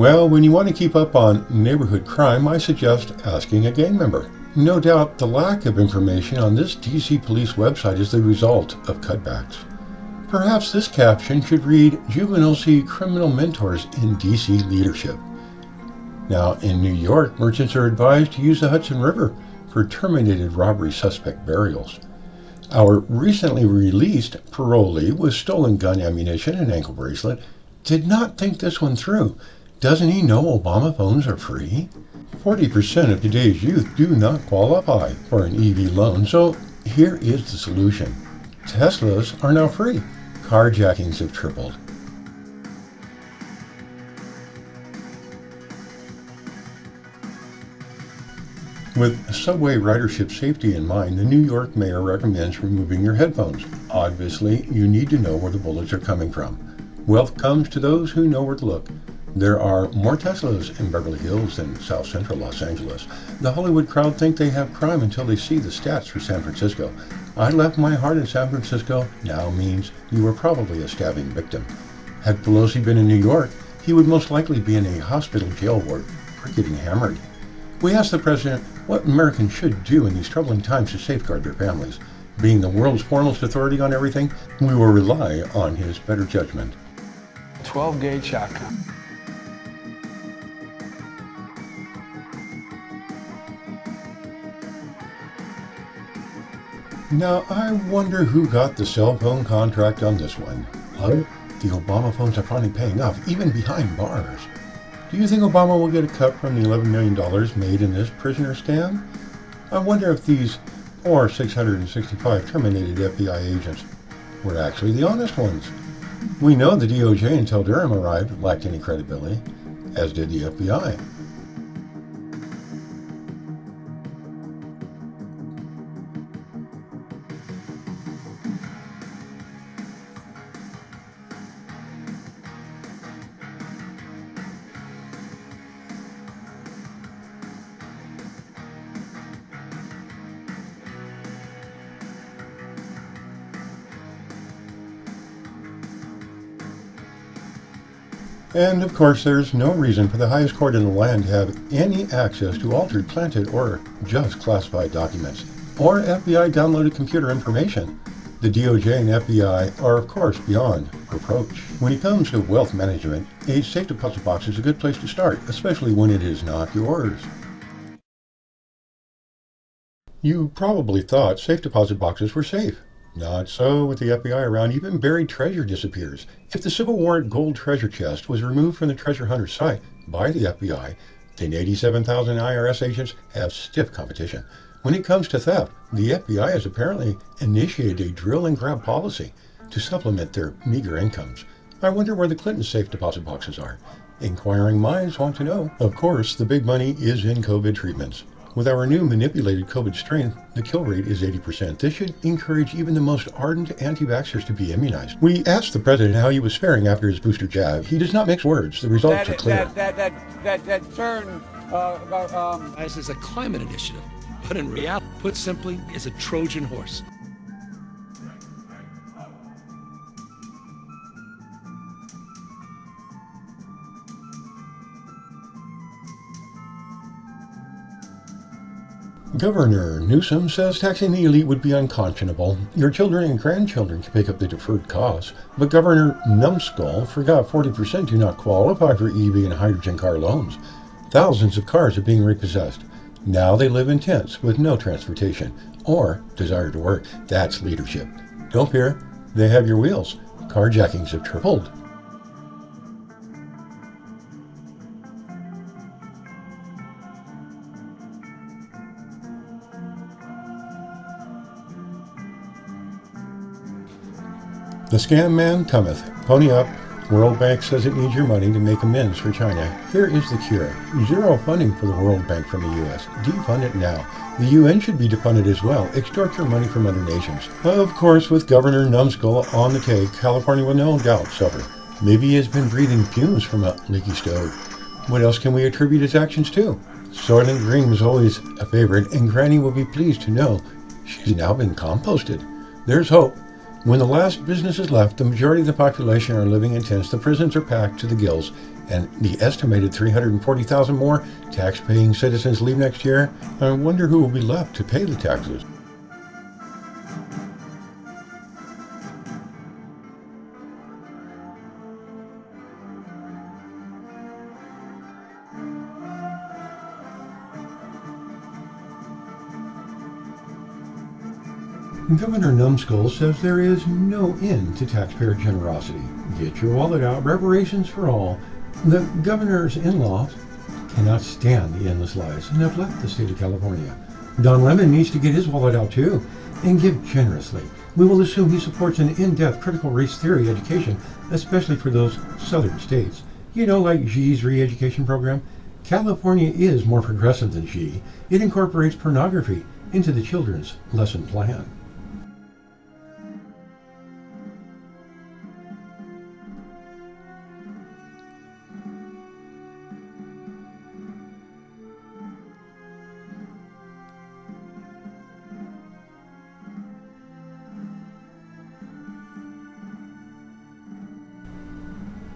Well, when you want to keep up on neighborhood crime, I suggest asking a gang member. No doubt the lack of information on this DC police website is the result of cutbacks. Perhaps this caption should read, "Juveniles see criminal mentors in DC leadership." Now, in New York, merchants are advised to use the Hudson River for terminated robbery suspect burials. Our recently released parolee with stolen gun ammunition and ankle bracelet did not think this one through. Doesn't he know Obama phones are free? 40% of today's youth do not qualify for an EV loan, so here is the solution. Teslas are now free. Carjackings have tripled. With subway ridership safety in mind, the New York mayor recommends removing your headphones. Obviously, you need to know where the bullets are coming from. Wealth comes to those who know where to look. There are more Teslas in Beverly Hills than South Central Los Angeles. The Hollywood crowd think they have crime until they see the stats for San Francisco. "I left my heart in San Francisco" now means you were probably a stabbing victim. Had Pelosi been in New York, he would most likely be in a hospital jail ward for getting hammered. We asked the president what Americans should do in these troubling times to safeguard their families. Being the world's foremost authority on everything, we will rely on his better judgment. 12-gauge shotgun. Now, I wonder who got the cell phone contract on this one. Huh? The Obama phones are finally paying off, even behind bars. Do you think Obama will get a cut from the $11 million made in this prisoner scam? I wonder if these poor 665 terminated FBI agents were actually the honest ones. We know the DOJ until Durham arrived lacked any credibility, as did the FBI. And of course, there's no reason for the highest court in the land to have any access to altered, planted, or just classified documents, or FBI downloaded computer information. The DOJ and FBI are, of course, beyond reproach. When it comes to wealth management, a safe deposit box is a good place to start, especially when it is not yours. You probably thought safe deposit boxes were safe. Not so with the FBI around. Even buried treasure disappears. If the Civil War gold treasure chest was removed from the treasure hunter site by the FBI, then 87,000 IRS agents have stiff competition. When it comes to theft, the FBI has apparently initiated a drill and grab policy to supplement their meager incomes. I wonder where the Clinton safe deposit boxes are. Inquiring minds want to know. Of course, the big money is in COVID treatments. With our new manipulated COVID strain, the kill rate is 80%. This should encourage even the most ardent anti-vaxxers to be immunized. We asked the president how he was faring after his booster jab. He does not mix words. The results are clear. That turn about This is a climate initiative, but in reality, put simply, is a Trojan horse. Governor Newsom says taxing the elite would be unconscionable. Your children and grandchildren can pick up the deferred costs. But Governor Numbskull forgot 40% do not qualify for EV and hydrogen car loans. Thousands of cars are being repossessed. Now they live in tents with no transportation or desire to work. That's leadership. Don't fear, they have your wheels. Carjackings have tripled. The scam man cometh. Pony up. World Bank says it needs your money to make amends for China. Here is the cure. Zero funding for the World Bank from the U.S. Defund it now. The UN should be defunded as well. Extort your money from other nations. Of course, with Governor Numbskull on the take, California will no doubt suffer. Maybe he has been breathing fumes from a leaky stove. What else can we attribute his actions to? Soylent Green was always a favorite, and Granny will be pleased to know she's now been composted. There's hope. When the last business is left, the majority of the population are living in tents, the prisons are packed to the gills, and the estimated 340,000 more tax-paying citizens leave next year, I wonder who will be left to pay the taxes. Governor Numbskull says there is no end to taxpayer generosity. Get your wallet out, reparations for all. The governor's in-laws cannot stand the endless lies and have left the state of California. Don Lemon needs to get his wallet out too and give generously. We will assume he supports an in-depth critical race theory education, especially for those southern states. You know, like Xi's re-education program? California is more progressive than Xi. It incorporates pornography into the children's lesson plan.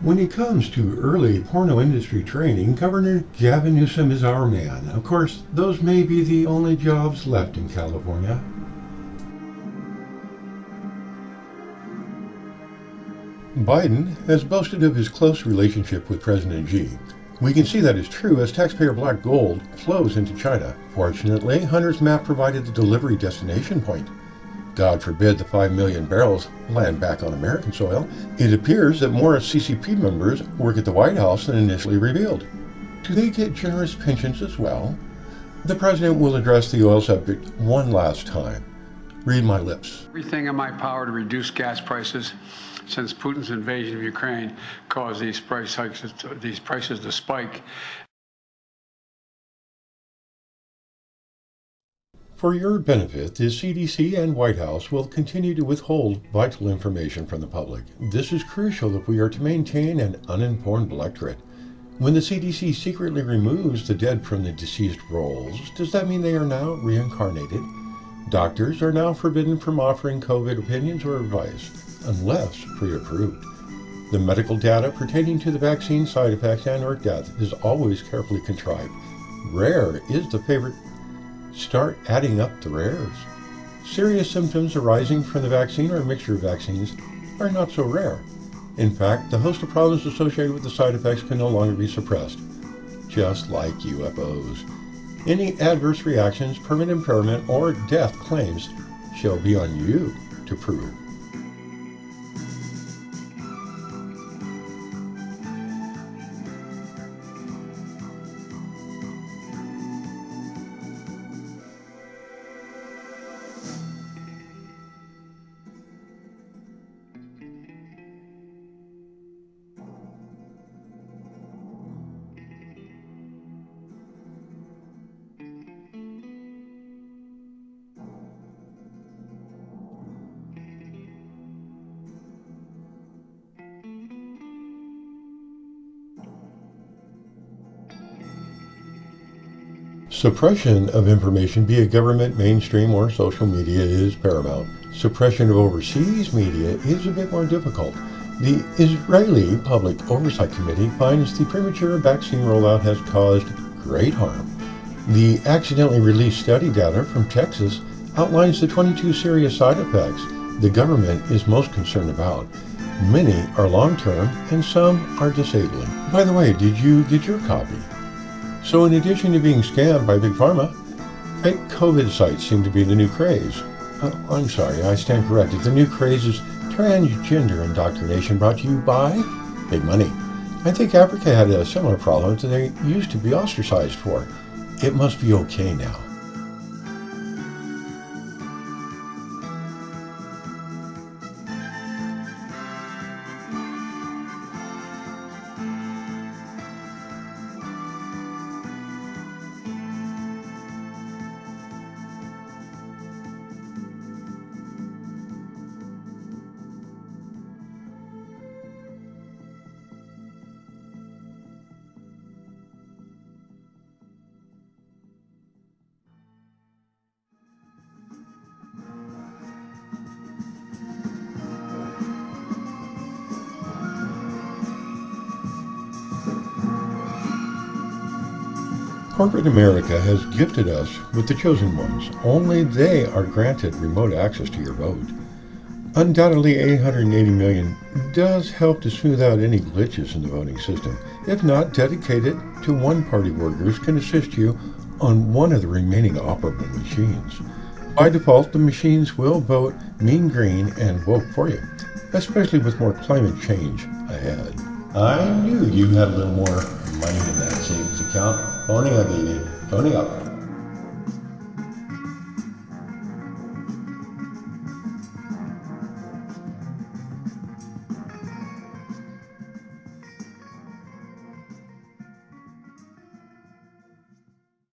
When it comes to early porno industry training, Governor Gavin Newsom is our man. Of course, those may be the only jobs left in California. Biden has boasted of his close relationship with President Xi. We can see that is true as taxpayer black gold flows into China. Fortunately, Hunter's map provided the delivery destination point. God forbid the 5 million barrels land back on American soil. It appears that more CCP members work at the White House than initially revealed. Do they get generous pensions as well? The president will address the oil subject one last time. Read my lips. Everything in my power to reduce gas prices since Putin's invasion of Ukraine caused these prices to spike. For your benefit, the CDC and White House will continue to withhold vital information from the public. This is crucial if we are to maintain an uninformed electorate. When the CDC secretly removes the dead from the deceased rolls, does that mean they are now reincarnated? Doctors are now forbidden from offering COVID opinions or advice, unless pre-approved. The medical data pertaining to the vaccine side effects and or death is always carefully contrived. Rare is the favorite. Start adding up the rares. Serious symptoms arising from the vaccine or a mixture of vaccines are not so rare. In fact, the host of problems associated with the side effects can no longer be suppressed, just like UFOs. Any adverse reactions, permanent impairment, or death claims shall be on you to prove. Suppression of information via government, mainstream, or social media is paramount. Suppression of overseas media is a bit more difficult. The Israeli Public Oversight Committee finds the premature vaccine rollout has caused great harm. The accidentally released study data from Texas outlines the 22 serious side effects the government is most concerned about. Many are long-term and some are disabling. By the way, did you get your copy? So in addition to being scammed by Big Pharma, fake COVID sites seem to be the new craze. I'm sorry, I stand corrected. The new craze is transgender indoctrination brought to you by Big Money. I think Africa had a similar problem that they used to be ostracized for. It must be okay now. Corporate America has gifted us with the chosen ones. Only they are granted remote access to your vote. Undoubtedly, 880 million does help to smooth out any glitches in the voting system. If not, dedicated to one-party workers can assist you on one of the remaining operable machines. By default, the machines will vote mean green and woke for you, especially with more climate change ahead. I knew you had a little more money in that savings account. Pony up, baby. Pony up.